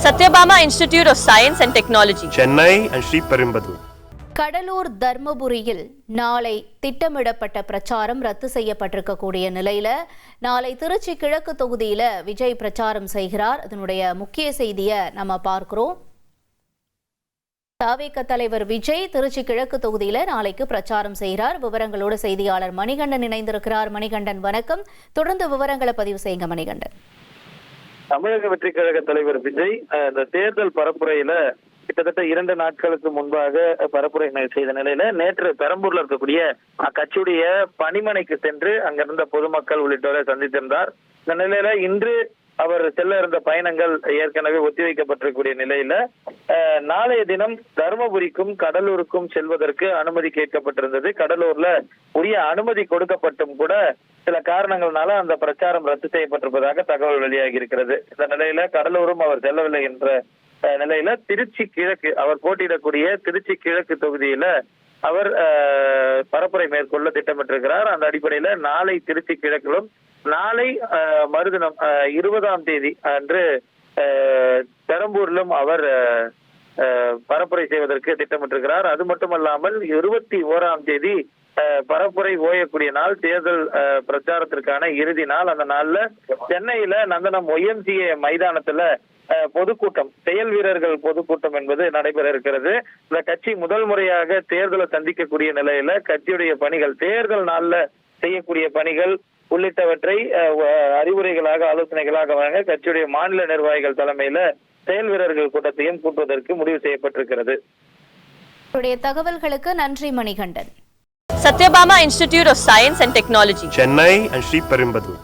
Satyabama Institute of Science and Technology, Chennai and Sriperumbudur. Cuddalore தர்மபுரியில் நாளை திட்டமிடப்பட்ட பிரச்சாரம் ரத்து செய்யப்பட்டிருக்கக்கூடிய நிலையில நாளை திருச்சி கிழக்கு தொகுதியில விஜய் பிரச்சாரம் செய்கிறார். அதனுடைய முக்கிய செய்தியை நம்ம பார்க்கிறோம். தவிக தலைவர் விஜய் திருச்சி கிழக்கு தொகுதியில நாளைக்கு பிரச்சாரம் செய்கிறார். விவரங்களோடு செய்தியாளர் மணிகண்டன் இணைந்திருக்கிறார். மணிகண்டன் வணக்கம். தொடர்ந்து விவரங்களை பதிவு செய்யுங்க மணிகண்டன். தமிழக வெற்றி கழக தலைவர் விஜய் இந்த தேர்தல் பரப்புரையில கிட்டத்தட்ட 2 நாட்களுக்கு முன்பாக பரப்புரை செய்த நிலையில நேற்று பெரம்பூர்ல இருக்கக்கூடிய அக்கட்சியுடைய பணிமனைக்கு சென்று அங்கிருந்த பொதுமக்கள் உள்ளிட்டோரை சந்தித்திருந்தார். இந்த நிலையில இன்று அவர் செல்ல இருந்த பயணங்கள் ஏற்கனவே ஒத்திவைக்கப்பட்டிருக்கக்கூடிய நிலையில நாளைய தினம் தருமபுரிக்கும் கடலூருக்கும் செல்வதற்கு அனுமதி கேட்கப்பட்டிருந்தது. கடலூர்ல உரிய அனுமதி கொடுக்கப்பட்டும் கூட சில காரணங்கள்னால அந்த பிரச்சாரம் ரத்து செய்யப்பட்டிருப்பதாக தகவல் வெளியாகி இருக்கிறது. இந்த நிலையில கடலூரும் அவர் செல்லவில்லை என்ற நிலையில திருச்சி கிழக்கு அவர் போட்டியிடக்கூடிய திருச்சி கிழக்கு தொகுதியில அவர் பரப்புரை மேற்கொள்ள திட்டமிட்டிருக்கிறார். அந்த அடிப்படையில நாளை திருச்சி கிழக்கிலும் நாளை மறுதினம் 20ஆம் தேதி அன்று பெரம்பூரிலும் அவர் பரப்புரை செய்வதற்கு திட்டமிட்டிருக்கிறார். அது மட்டுமல்லாமல் 21ஆம் தேதி பரப்புரை ஓயக்கூடிய நாள், தேர்தல் பிரச்சாரத்திற்கான இறுதி நாள். அந்த நாள்ல சென்னையில நந்தனம் YMCA மைதானத்துல பொதுக்கூட்டம், செயல் வீரர்கள் பொதுக்கூட்டம் என்பது நடைபெற இருக்கிறது. இந்த கட்சி முதல் முறையாக தேர்தலை சந்திக்கக்கூடிய நிலையில கட்சியுடைய பணிகள், தேர்தல் நாள்ல செய்யக்கூடிய பணிகள் உள்ளிட்டவற்றை அறிவுரைகளாக ஆலோசனைகளாக வழங்க கட்சியுடைய மாநில நிர்வாகிகள் தலைமையில செயல் வீரர்கள் கூட்டத்தையும் கூட்டுவதற்கு முடிவு செய்யப்பட்டிருக்கிறது. தகவல்களுக்கு நன்றி Manikandan. Satyabama Institute of Science and Technology, Chennai and Sriperumbudur.